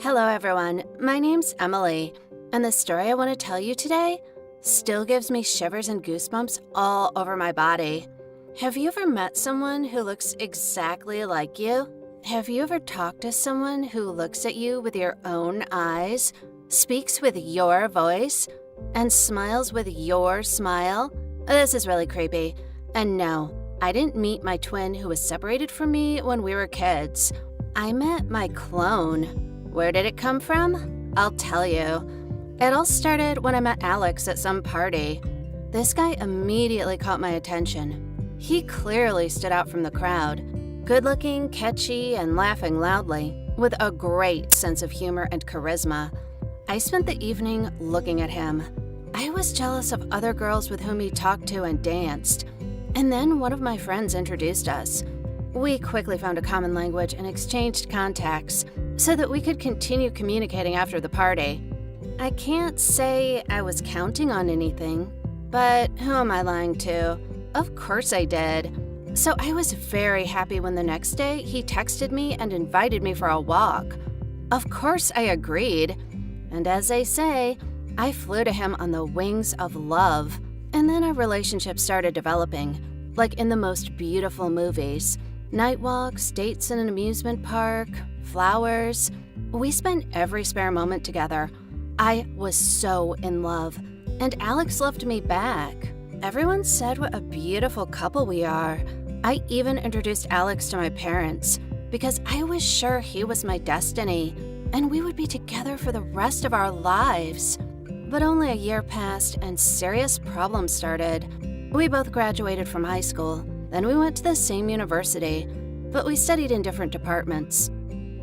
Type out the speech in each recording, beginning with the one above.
Hello everyone, my name's Emily, and the story I want to tell you today still gives me shivers and goosebumps all over my body. Have you ever met someone who looks exactly like you? Have you ever talked to someone who looks at you with your own eyes, speaks with your voice, and smiles with your smile? This is really creepy. And no, I didn't meet my twin who was separated from me when we were kids. I met my clone. Where did it come from? I'll tell you. It all started when I met Alex at some party. This guy immediately caught my attention. He clearly stood out from the crowd. Good-looking, catchy, and laughing loudly, with a great sense of humor and charisma. I spent the evening looking at him. I was jealous of other girls with whom he talked to and danced. And then one of my friends introduced us. We quickly found a common language and exchanged contacts so that we could continue communicating after the party. I can't say I was counting on anything, but who am I lying to? Of course I did. So I was very happy when the next day he texted me and invited me for a walk. Of course I agreed. And as they say, I flew to him on the wings of love. And then our relationship started developing, like in the most beautiful movies. Night walks, dates in an amusement park, flowers. We spent every spare moment together. I was so in love, and Alex loved me back. Everyone said what a beautiful couple we are. I even introduced Alex to my parents because I was sure he was my destiny, and we would be together for the rest of our lives. But only a year passed and serious problems started. We both graduated from high school. Then we went to the same university, but we studied in different departments.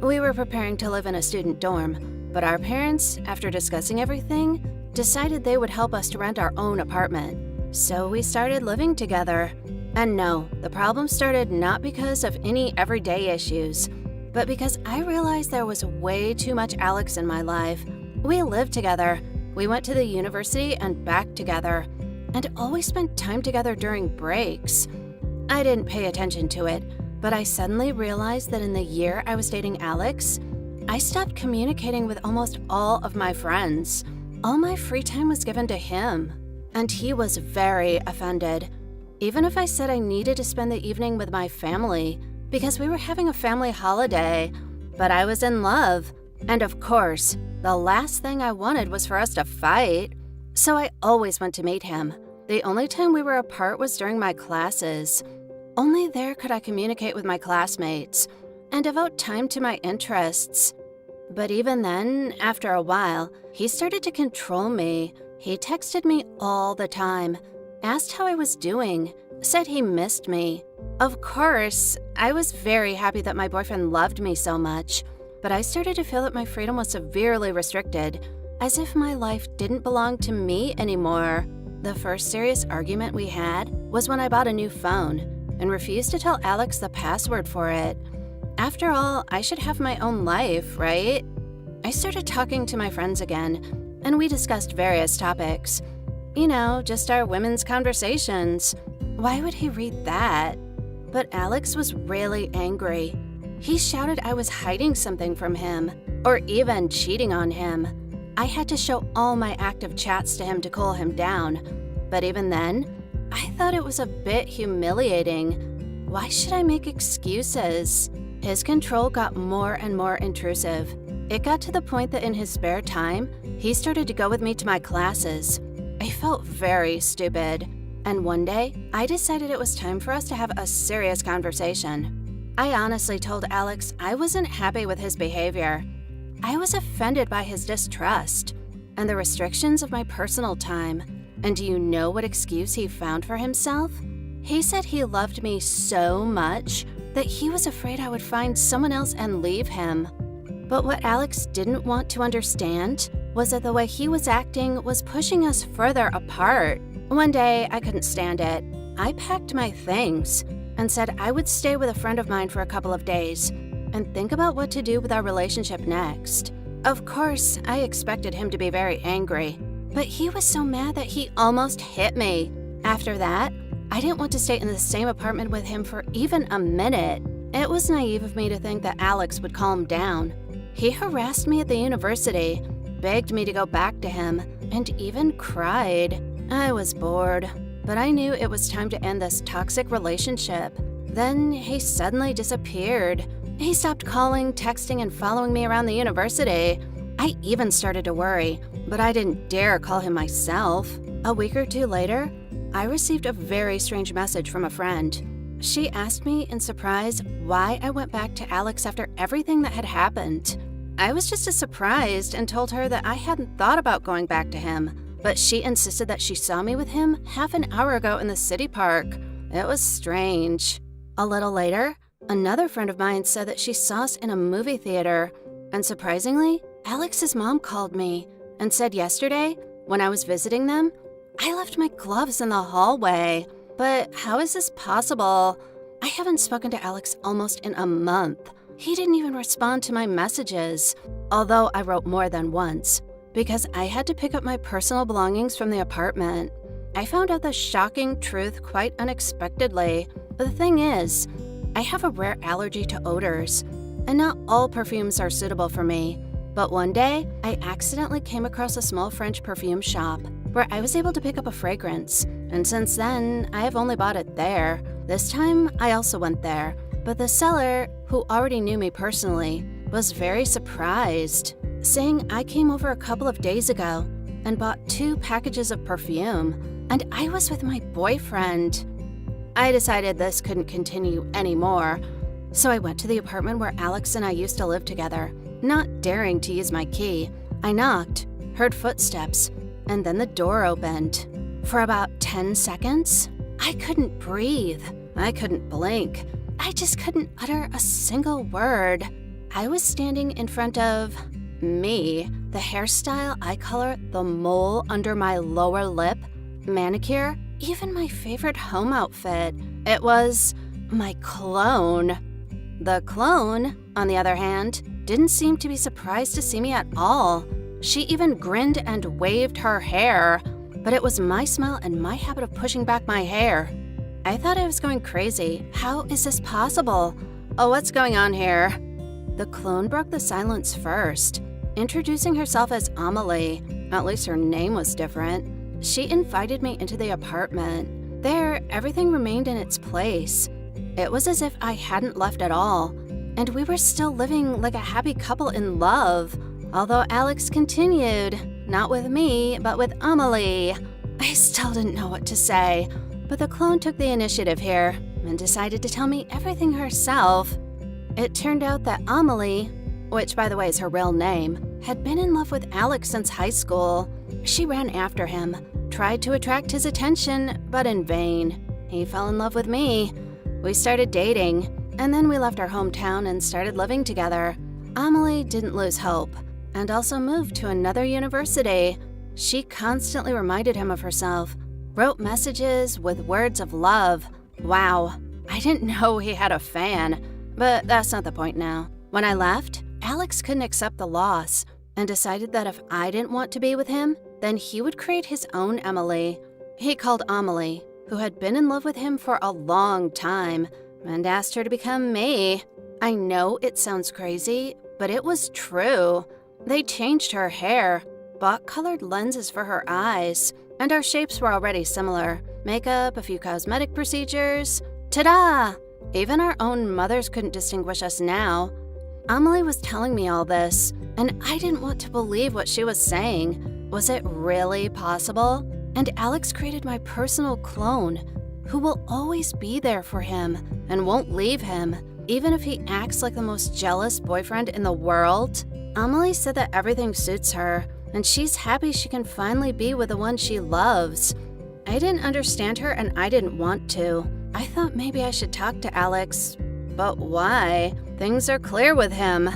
We were preparing to live in a student dorm, but our parents, after discussing everything, decided they would help us to rent our own apartment. So we started living together. And no, the problem started not because of any everyday issues, but because I realized there was way too much Alex in my life. We lived together. We went to the university and back together, and always spent time together during breaks. I didn't pay attention to it, but I suddenly realized that in the year I was dating Alex, I stopped communicating with almost all of my friends. All my free time was given to him, and he was very offended. Even if I said I needed to spend the evening with my family because we were having a family holiday, but I was in love. And of course, the last thing I wanted was for us to fight. So I always went to meet him. The only time we were apart was during my classes. Only there could I communicate with my classmates and devote time to my interests. But even then, after a while, he started to control me. He texted me all the time, asked how I was doing, said he missed me. Of course, I was very happy that my boyfriend loved me so much, but I started to feel that my freedom was severely restricted, as if my life didn't belong to me anymore. The first serious argument we had was when I bought a new phone and refused to tell Alex the password for it. After all, I should have my own life, right? I started talking to my friends again, and we discussed various topics. You know, just our women's conversations. Why would he read that? But Alex was really angry. He shouted I was hiding something from him, or even cheating on him. I had to show all my active chats to him to cool him down. But even then, I thought it was a bit humiliating. Why should I make excuses? His control got more and more intrusive. It got to the point that in his spare time, he started to go with me to my classes. I felt very stupid. And one day, I decided it was time for us to have a serious conversation. I honestly told Alex I wasn't happy with his behavior. I was offended by his distrust and the restrictions of my personal time. And do you know what excuse he found for himself? He said he loved me so much that he was afraid I would find someone else and leave him. But what Alex didn't want to understand was that the way he was acting was pushing us further apart. One day, I couldn't stand it. I packed my things and said I would stay with a friend of mine for a couple of days and think about what to do with our relationship next. Of course, I expected him to be very angry, but he was so mad that he almost hit me. After that, I didn't want to stay in the same apartment with him for even a minute. It was naive of me to think that Alex would calm down. He harassed me at the university, begged me to go back to him, and even cried. I was bored, but I knew it was time to end this toxic relationship. Then he suddenly disappeared. He stopped calling, texting, and following me around the university. I even started to worry, but I didn't dare call him myself. A week or two later, I received a very strange message from a friend. She asked me in surprise why I went back to Alex after everything that had happened. I was just as surprised and told her that I hadn't thought about going back to him, but she insisted that she saw me with him half an hour ago in the city park. It was strange. A little later, another friend of mine said that she saw us in a movie theater, and surprisingly, Alex's mom called me and said yesterday, when I was visiting them, I left my gloves in the hallway. But how is this possible? I haven't spoken to Alex almost in a month. He didn't even respond to my messages, although I wrote more than once, because I had to pick up my personal belongings from the apartment. I found out the shocking truth quite unexpectedly. But the thing is, I have a rare allergy to odors, and not all perfumes are suitable for me. But one day, I accidentally came across a small French perfume shop where I was able to pick up a fragrance, and since then, I have only bought it there. This time, I also went there, but the seller, who already knew me personally, was very surprised, saying I came over a couple of days ago and bought 2 packages of perfume, and I was with my boyfriend. I decided this couldn't continue anymore, so I went to the apartment where Alex and I used to live together. Not daring to use my key, I knocked, heard footsteps, and then the door opened. For about 10 seconds, I couldn't breathe. I couldn't blink. I just couldn't utter a single word. I was standing in front of me, the hairstyle, eye color, the mole under my lower lip, manicure, even my favorite home outfit. It was my clone. The clone, on the other hand, didn't seem to be surprised to see me at all. She even grinned and waved her hair, but it was my smile and my habit of pushing back my hair. I thought I was going crazy. How is this possible? Oh, what's going on here? The clone broke the silence first, introducing herself as Amelie. At least her name was different. She invited me into the apartment. There, everything remained in its place. It was as if I hadn't left at all, and we were still living like a happy couple in love. Although Alex continued, not with me, but with Amelie. I still didn't know what to say, but the clone took the initiative here and decided to tell me everything herself. It turned out that Amelie, which by the way is her real name, had been in love with Alex since high school. She ran after him, tried to attract his attention, but in vain. He fell in love with me. We started dating, and then we left our hometown and started living together. Amelie didn't lose hope, and also moved to another university. She constantly reminded him of herself, wrote messages with words of love. Wow, I didn't know he had a fan, but that's not the point now. When I left, Alex couldn't accept the loss, and decided that if I didn't want to be with him, then he would create his own Emily. He called Amelie, who had been in love with him for a long time, and asked her to become me. I know it sounds crazy, but it was true. They changed her hair, bought colored lenses for her eyes, and our shapes were already similar. Makeup, a few cosmetic procedures. Ta-da! Even our own mothers couldn't distinguish us now. Amelie was telling me all this, and I didn't want to believe what she was saying. Was it really possible? And Alex created my personal clone, who will always be there for him and won't leave him, even if he acts like the most jealous boyfriend in the world. Amelie said that everything suits her, and she's happy she can finally be with the one she loves. I didn't understand her, and I didn't want to. I thought maybe I should talk to Alex, but why? Things are clear with him.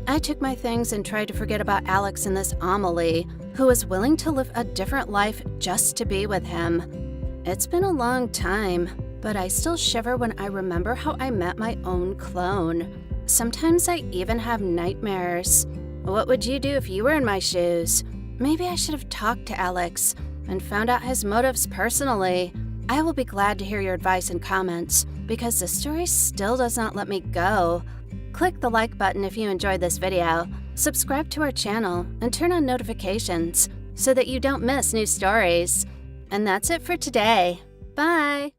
I took my things and tried to forget about Alex and this Amelie, who was willing to live a different life just to be with him. It's been a long time, but I still shiver when I remember how I met my own clone. Sometimes I even have nightmares. What would you do if you were in my shoes? Maybe I should have talked to Alex and found out his motives personally. I will be glad to hear your advice and comments, because the story still does not let me go. Click the like button if you enjoyed this video. Subscribe to our channel and turn on notifications so that you don't miss new stories. And that's it for today. Bye!